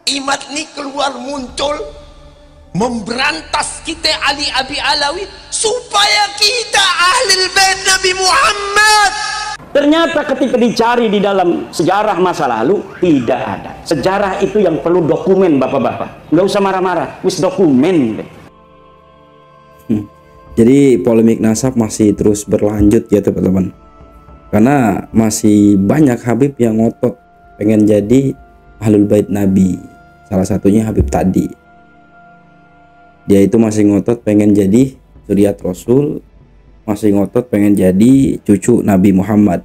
Imad ni keluar muncul memberantas kita Ali Abi Alawi supaya kita Ahlul Bait Nabi Muhammad. Ternyata ketika dicari di dalam sejarah masa lalu tidak ada. Sejarah itu yang perlu dokumen, bapak-bapak. Nggak usah marah-marah, wis dokumen. Jadi polemik nasab masih terus berlanjut ya teman-teman. Karena masih banyak Habib yang ngotot pengen jadi Ahlul Bait Nabi. Salah satunya Habib tadi. Dia itu masih ngotot pengen jadi zuriat Rasul, masih ngotot pengen jadi cucu Nabi Muhammad.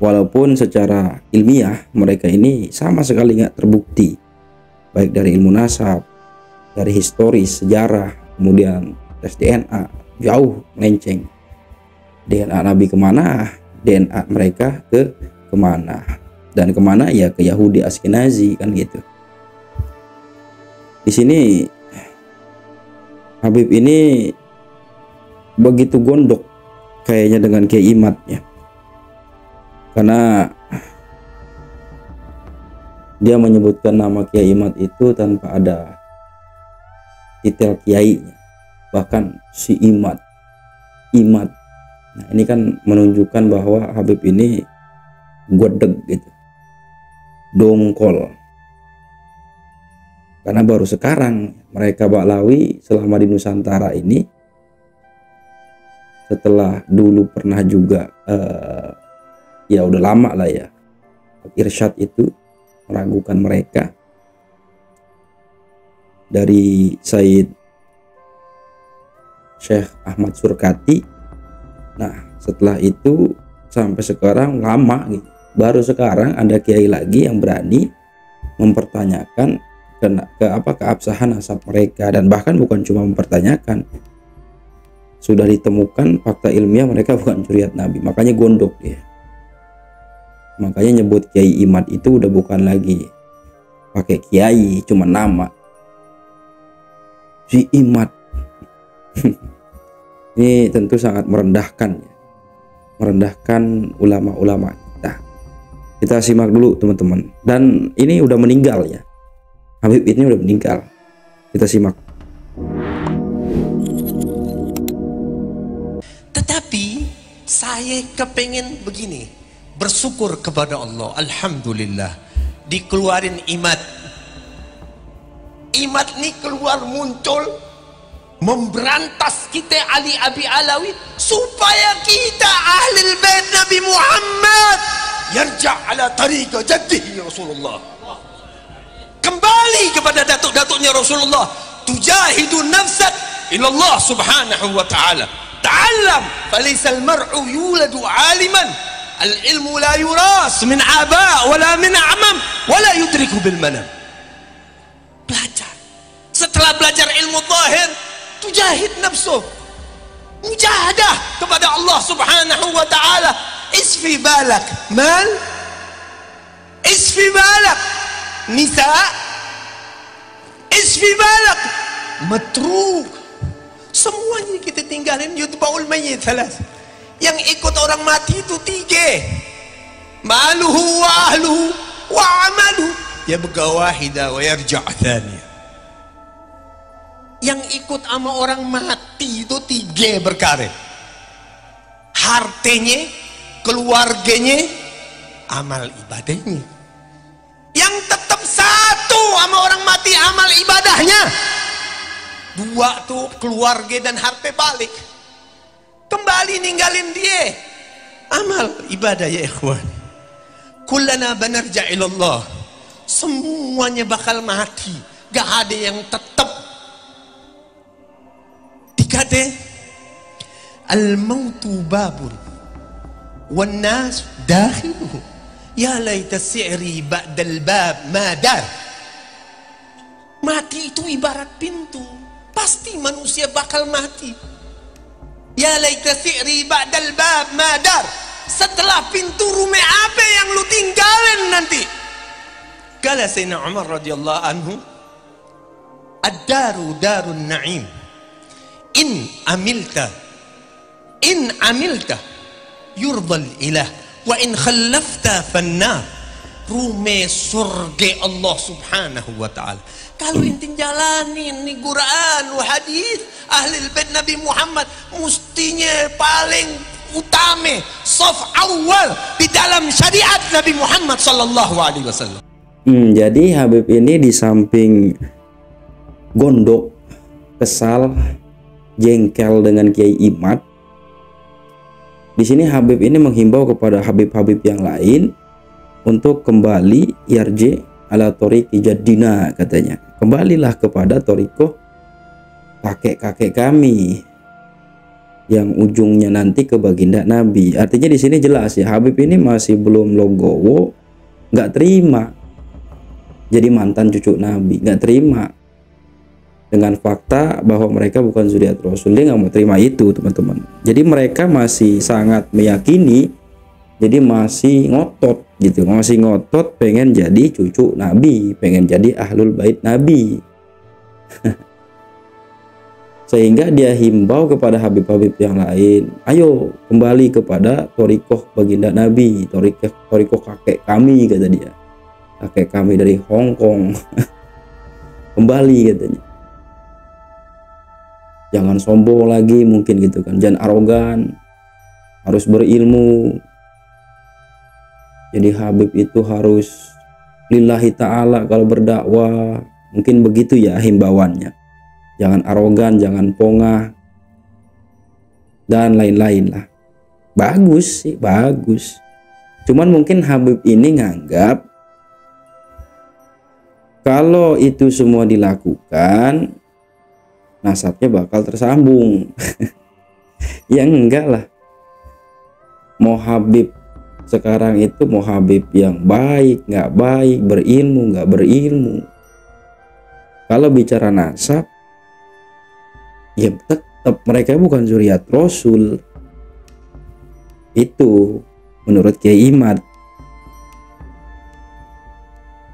Walaupun secara ilmiah mereka ini sama sekali nggak terbukti, baik dari ilmu nasab, dari historis, sejarah, kemudian tes DNA, jauh melenceng. DNA Nabi kemana, DNA mereka kemana, dan kemana ya ke Yahudi Askenazi kan gitu. Di sini Habib ini begitu gondok kayaknya dengan Kiai Imad ya, karena dia menyebutkan nama Kiai Imad itu tanpa ada titel kiainya, bahkan si Imad. Nah, ini kan menunjukkan bahwa Habib ini godeg gitu, dongkol, karena baru sekarang mereka Baklawi selama di Nusantara ini, setelah dulu pernah juga ya udah lama lah ya Irsyad itu meragukan mereka dari Said Syekh Ahmad Surkati. Nah setelah itu sampai sekarang lama gitu, baru sekarang ada kiai lagi yang berani mempertanyakan keabsahan nasab mereka, dan bahkan bukan cuma mempertanyakan, sudah ditemukan fakta ilmiah mereka bukan zuriat Nabi, makanya gondok dia. Makanya nyebut Kiai Imad itu udah bukan lagi pakai kiai, cuma nama si Imad. Ini tentu sangat merendahkan ya, merendahkan ulama-ulama kita. Kita simak dulu teman-teman, dan ini udah meninggal ya, Habib ini udah meninggal. Kita simak. Tetapi saya kepengen begini, bersyukur kepada Allah, alhamdulillah dikeluarin Imad. Imad nih keluar muncul memberantas kita Ali Abi Alawi supaya kita Ahlul Bait Nabi Muhammad yarja' ala tariqa jaddihi Rasulullah, kembali kepada datuk-datuknya Rasulullah. Tujahidu nafsak ilallah subhanahu wa ta'ala. Ta'allam falaysa al-mar'u yuladu 'aliman, al-ilmu la yuras min aba' wala min a'mam wala yudriku bil manam. Belajar. Setelah belajar ilmu zahir, tujahid nafsu, mujahadah kepada Allah subhanahu wa ta'ala. Isfi balak mal, isfi balak nisa, isfi balak matruk. Semuanya kita tinggalin. Yutba'ul mayyit thalas, yang ikut orang mati itu 3, maluhu wa ahluhu wa amaluhu, yabqa wahida wa yarja' thaniya. Yang ikut sama orang mati itu 3 perkara: hartanya, keluarganya, amal ibadahnya. Yang tetap 1 sama orang mati, amal ibadahnya. 2 tuh keluarga dan harta balik, kembali ninggalin dia, amal ibadah ya ikhwan. Kullana banarja ilallah, semuanya bakal mati, gak ada yang tetap. Dikata al-mautu babun wan nas dakhiluhu, ya laita si'ri ba'dal bab madar. Mati itu ibarat pintu, pasti manusia bakal mati. Ya laita si'ri ba'dal bab madar, setelah pintu rumah apa yang lu tinggalin nanti. Kala Sayyidina Umar radhiyallahu anhu, ad-daru darun na'im, in amilta yurdal ilah, wa in khallafta fannar. rume surga Allah subhanahu wa ta'ala. Kalau intin jalanin nih Quran hadis ahli bait Nabi Muhammad, mestinya paling utama saf awal di dalam syariat Nabi Muhammad sallallahu alaihi wasallam. Jadi Habib ini di samping gondok, kesal, jengkel dengan Kiai Imad, di sini Habib ini menghimbau kepada Habib-Habib yang lain untuk kembali yarji ala tariqi jaddina, katanya. Kembalilah kepada torikoh kakek-kakek kami yang ujungnya nanti ke baginda Nabi. Artinya di sini jelas ya, Habib ini masih belum logowo, nggak terima jadi mantan cucu Nabi, nggak terima dengan fakta bahwa mereka bukan zuriat Rasul. Dia nggak mau terima itu, teman-teman. Jadi mereka masih sangat meyakini, jadi masih ngotot gitu, masih ngotot pengen jadi cucu Nabi, pengen jadi ahlul bait Nabi. Sehingga dia himbau kepada Habib-Habib yang lain, ayo kembali kepada torikoh baginda Nabi, torikoh kakek kami, kata dia, kakek kami dari Hong Kong. Kembali, katanya. Jangan sombong lagi mungkin gitu kan, jangan arogan, harus berilmu. Jadi Habib itu harus lillahi ta'ala kalau berdakwah, mungkin begitu ya himbauannya. Jangan arogan, jangan pongah, dan lain-lain lah. Bagus sih, bagus. Cuman mungkin Habib ini nganggap kalau itu semua dilakukan, nasabnya bakal tersambung. Ya enggak lah. Mau Habib sekarang itu, mau Habib yang baik, nggak baik, berilmu, nggak berilmu, kalau bicara nasab, ya tetap mereka bukan zuriat Rasul. Itu menurut Kiai Imad.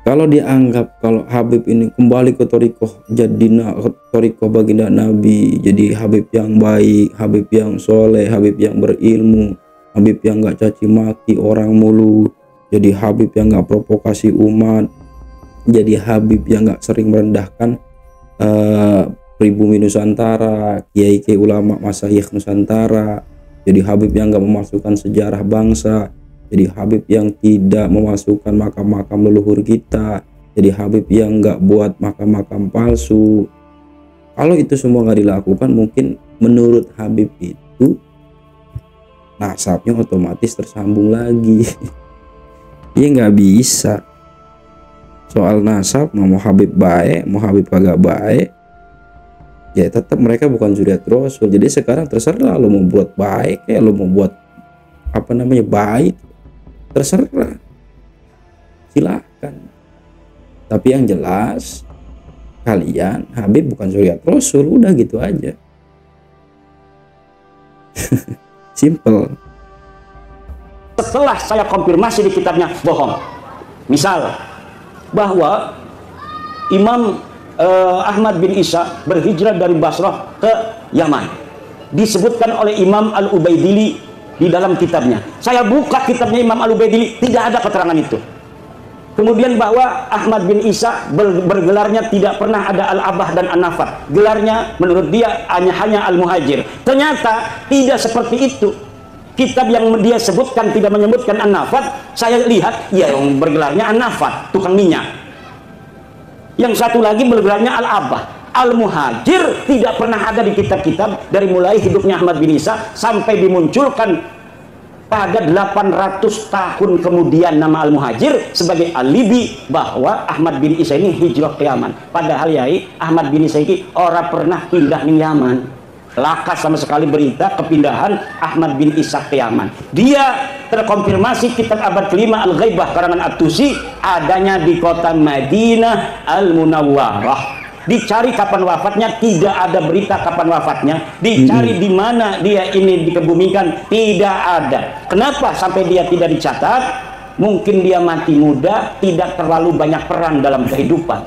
Kalau dianggap kalau Habib ini kembali ke torikoh jadina, torikoh baginda Nabi, jadi Habib yang baik, Habib yang soleh, Habib yang berilmu, Habib yang nggak caci maki orang mulu, jadi Habib yang nggak provokasi umat, jadi Habib yang nggak sering merendahkan pribumi Nusantara, kiai-kiai ulama masyayikh Nusantara, jadi Habib yang nggak memasukkan sejarah bangsa, jadi Habib yang tidak memasukkan makam-makam leluhur kita, jadi Habib yang nggak buat makam-makam palsu. Kalau itu semua nggak dilakukan, mungkin menurut Habib itu nasabnya otomatis tersambung lagi. Dia nggak bisa. Soal nasab, mau Habib baik, mau Habib kagak baik, ya tetap mereka bukan zuriat Rasul. Jadi sekarang terserah lo mau buat baik ya, lo mau buat apa namanya baik, terserah, silakan. Tapi yang jelas kalian Habib bukan zuriat Rasul, udah gitu aja. Simple. Setelah saya konfirmasi di kitabnya bohong, misal bahwa Imam Ahmad bin Isa berhijrah dari Basrah ke Yaman, disebutkan oleh Imam Al-Ubaidili di dalam kitabnya. Saya buka kitabnya Imam Al-Ubaidili, tidak ada keterangan itu. Kemudian bahwa Ahmad bin Isa bergelarnya tidak pernah ada Al-Abah dan An-Nafat, gelarnya menurut dia hanya Al-Muhajir. Ternyata tidak seperti itu. Kitab yang dia sebutkan tidak menyebutkan An-Nafat. Saya lihat ya yang bergelarnya An-Nafat, tukang minyak. Yang satu lagi bergelarnya Al-Abah. Al-Muhajir tidak pernah ada di kitab-kitab dari mulai hidupnya Ahmad bin Isa sampai dimunculkan pada 800 tahun kemudian nama Al-Muhajir sebagai alibi bahwa Ahmad bin Isa ini hijrah ke Yaman. Padahal yai Ahmad bin Isa ini orang pernah pindah di Yaman. Lakas sama sekali berita kepindahan Ahmad bin Isa ke Yaman. Dia terkonfirmasi kitab abad kelima Al-Ghaibah karangan At-Tusi adanya di kota Madinah Al-Munawwarah. Dicari kapan wafatnya, tidak ada berita kapan wafatnya. Dicari di mana dia ini dikebumikan, tidak ada. Kenapa sampai dia tidak dicatat? Mungkin dia mati muda, tidak terlalu banyak peran dalam kehidupan.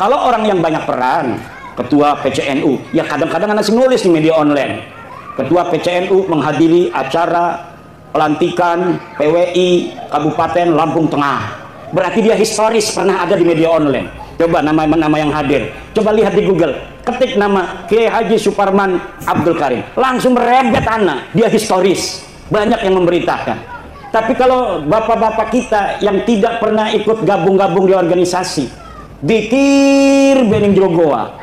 Kalau orang yang banyak peran, ketua PCNU, ya kadang-kadang anak nulis di media online. Ketua PCNU menghadiri acara pelantikan PWI Kabupaten Lampung Tengah. berarti dia historis, pernah ada di media online. Coba nama-nama yang hadir, coba lihat di Google, ketik nama Kiai Haji Suparman Abdul Karim, langsung merebet anak, dia historis, banyak yang memberitakan. Tapi kalau bapak-bapak kita yang tidak pernah ikut gabung-gabung di organisasi, dikir bening jogoa,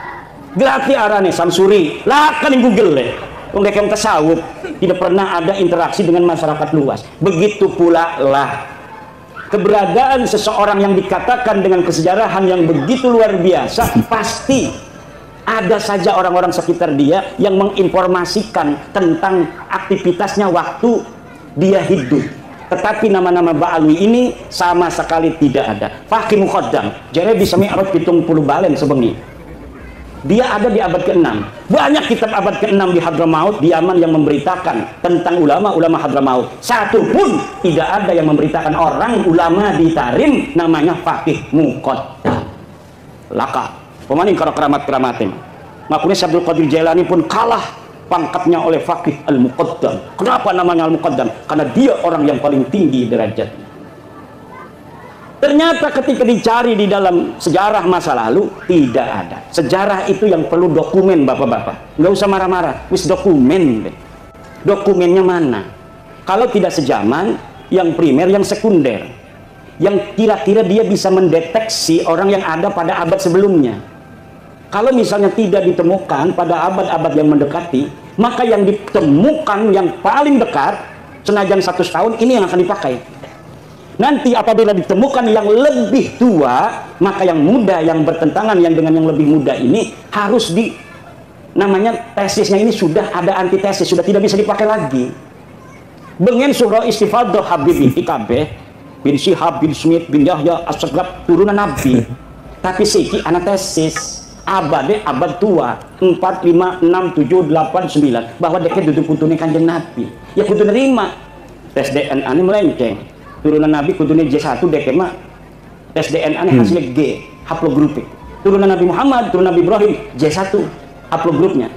gelati arane samsuri, lakan di Google deh. Mereka yang tasawuf tidak pernah ada interaksi dengan masyarakat luas. Begitu pula lah keberadaan seseorang yang dikatakan dengan kesejarahan yang begitu luar biasa, pasti ada saja orang-orang sekitar dia yang menginformasikan tentang aktivitasnya waktu dia hidup. Tetapi nama-nama Ba'alwi ini sama sekali tidak ada. Fakih Muqaddam jadi bisa mi'raj 70 balen sebengi. Dia ada di abad ke-6. Banyak kitab abad ke-6 di Hadramaut, di Yaman, yang memberitakan tentang ulama-ulama Hadramaut. Satu pun tidak ada yang memberitakan orang ulama di Tarim namanya Fakih Muqaddam. Laka pemaning karo keramat-keramatin. Makanya Abdul Qadir Jailani pun kalah pangkatnya oleh Fakih Al-Muqaddam. Kenapa namanya Al-Muqaddam? Karena dia orang yang paling tinggi derajatnya. Ternyata ketika dicari di dalam sejarah masa lalu, tidak ada. Sejarah itu yang perlu dokumen, bapak-bapak. Nggak usah marah-marah, wis dokumen. Dokumennya mana? Kalau tidak sejaman, yang primer, yang sekunder, yang kira-kira dia bisa mendeteksi orang yang ada pada abad sebelumnya. Kalau misalnya tidak ditemukan pada abad-abad yang mendekati, maka yang ditemukan yang paling dekat, senajan 100 tahun, ini yang akan dipakai. Nanti apabila ditemukan yang lebih tua, maka yang muda, yang bertentangan yang dengan yang lebih muda ini harus namanya tesisnya ini sudah ada antitesis, sudah tidak bisa dipakai lagi. Bengen surah istifadah Habib IKB bin Syihab bin Smith bin Yahya As-Sagrab turunan Nabi. Tapi siki antesis abad tua 4, 5, 6, 7, 8, 9 bahwa deket duduk putune Kanjeng Nabi. Ya kudu nerima tes DNA ini melenceng. Turunan Nabi kudune J1 dek mah tes DNA hasilnya G haplogrupik. Turunan Nabi Muhammad, turunan Nabi Ibrahim J1 haplogrupnya.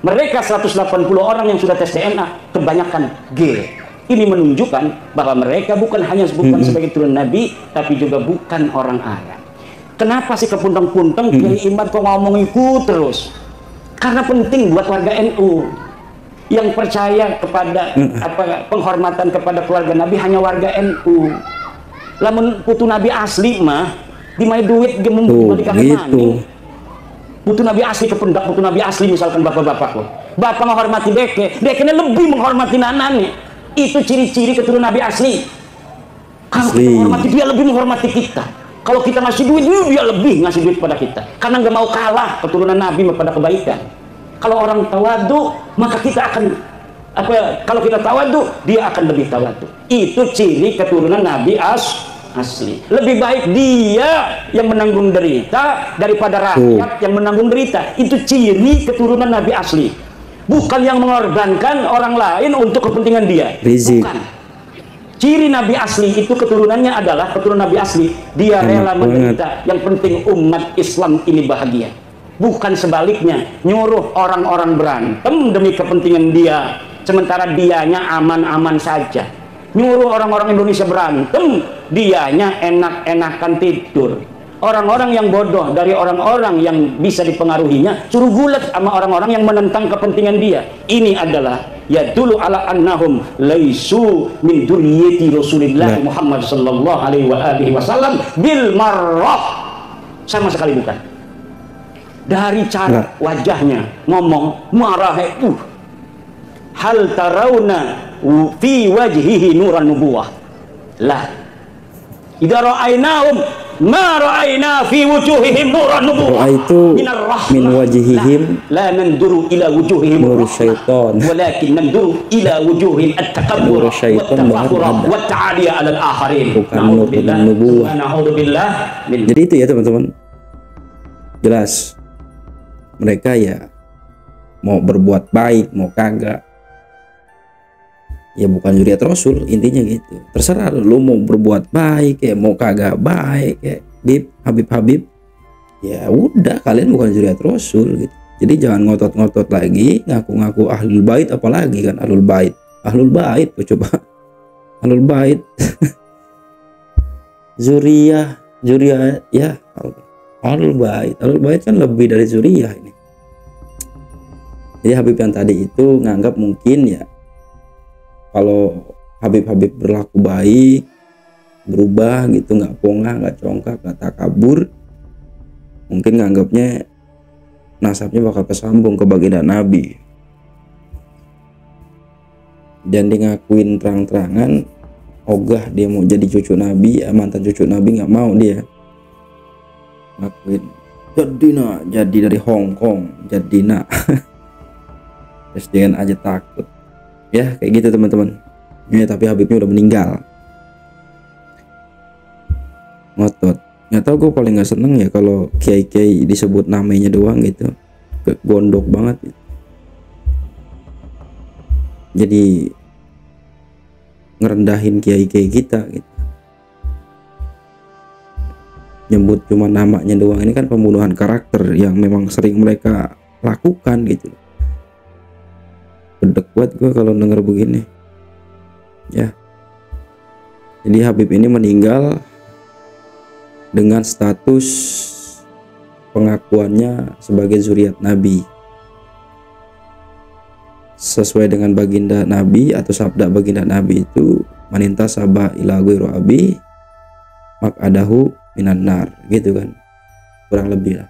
Mereka 180 orang yang sudah tes DNA kebanyakan G. Ini menunjukkan bahwa mereka bukan hanya sebagai turunan Nabi, tapi juga bukan orang Arab. Kenapa sih kepuntang-puntang Kiai Imad kok ngomong ikut terus? Karena penting buat warga NU. Yang percaya kepada penghormatan kepada keluarga Nabi hanya warga NU. Lamun putu Nabi asli mah dimai duit gemung gitu. Putu Nabi asli kependak putu Nabi asli misalkan bapak-bapak lo. Bapak menghormati dekenya lebih menghormati nanane. Itu ciri-ciri keturunan Nabi asli. Kalau kita menghormati dia lebih menghormati kita. Kalau kita ngasih duit dia lebih ngasih duit pada kita. Karena nggak mau kalah keturunan Nabi pada kebaikan. Kalau orang tawadu, maka kita akan kalau kita tawadu, dia akan lebih tawadu. Itu ciri keturunan Nabi asli. Lebih baik dia yang menanggung derita daripada rakyat yang menanggung derita. Itu ciri keturunan Nabi asli. Bukan yang mengorbankan orang lain untuk kepentingan dia. Bukan. Ciri Nabi asli itu keturunannya adalah keturunan Nabi asli. Dia rela menderita. Yang penting umat Islam ini bahagia. Bukan sebaliknya, nyuruh orang-orang berantem demi kepentingan dia, sementara dianya aman-aman saja. Nyuruh orang-orang Indonesia berantem, dianya enak-enakan tidur. Orang-orang yang bodoh dari orang-orang yang bisa dipengaruhinya, suruh gulat sama orang-orang yang menentang kepentingan dia. Ini adalah yadullu ala annahum laisu min dzurriyyati Rasulillah Muhammad sallallahu alaihi wasallam bil marrah. Sama sekali bukan. Dari cara wajahnya ngomong marah itu hal tarawna fi wajhihi nuran nubuwah lah idza ra'ainahum ma ra'aina fi wujuhihim nuran nubuwah itu min wajhihim la nanduru ila wujuhihim nur syaitan walakin nanduru ila wujuhihim at-takabbur wa ta'aliya 'ala al-akharin. Na'udzubillah. Jadi itu ya teman-teman, jelas mereka ya mau berbuat baik mau kagak ya bukan zuriat Rasul, intinya gitu. Terserah lu mau berbuat baik ya mau kagak baik ya Habib ya udah, kalian bukan zuriat Rasul gitu. Jadi jangan ngotot-ngotot lagi ngaku-ngaku ahlul bait, apalagi kan ahlul bait tuh coba ahlul bait zuriyah ya, Ahlul Bait kan lebih dari zuriyah ini. Jadi Habib yang tadi itu nganggap mungkin ya kalau Habib berlaku baik, berubah gitu, nggak pongah, nggak congkak, nggak takabur, mungkin nganggapnya nasabnya bakal kesambung ke baginda Nabi. Dan dia ngakuin terang-terangan ogah dia mau jadi cucu Nabi, mantan cucu Nabi, nggak mau dia ngakuin jadi dari Hong Kong jadi terus dia aja takut ya kayak gitu teman-teman ya. Tapi Habibnya udah meninggal, ngotot. Nggak tahu, gue paling nggak seneng ya kalau kiai disebut namanya doang gitu, gondok banget gitu. Jadi ngerendahin kiai kita gitu, nyebut cuma namanya doang. Ini kan pembunuhan karakter yang memang sering mereka lakukan gitu. Bedek buat gue kalau denger begini ya. Jadi Habib ini meninggal dengan status pengakuannya sebagai zuriat Nabi, sesuai dengan baginda Nabi atau sabda baginda Nabi itu, maninta sabah ila ghairu abi makadahu minan nar, gitu kan kurang lebih lah.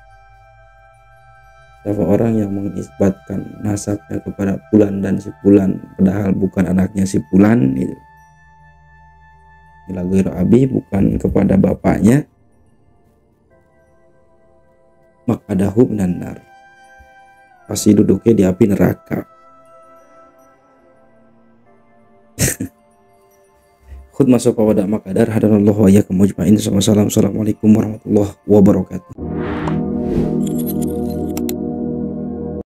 Siapa orang yang mengisbatkan nasabnya kepada Fulan dan si Fulan padahal bukan anaknya si Fulan itu, ila ghairu abi, bukan kepada bapaknya, makadahu minan nar, pasti duduknya di api neraka. Khutbah sopa wada makadar hadanallahu wa iyyakum ajmain. Assalamualaikum warahmatullahi wabarakatuh.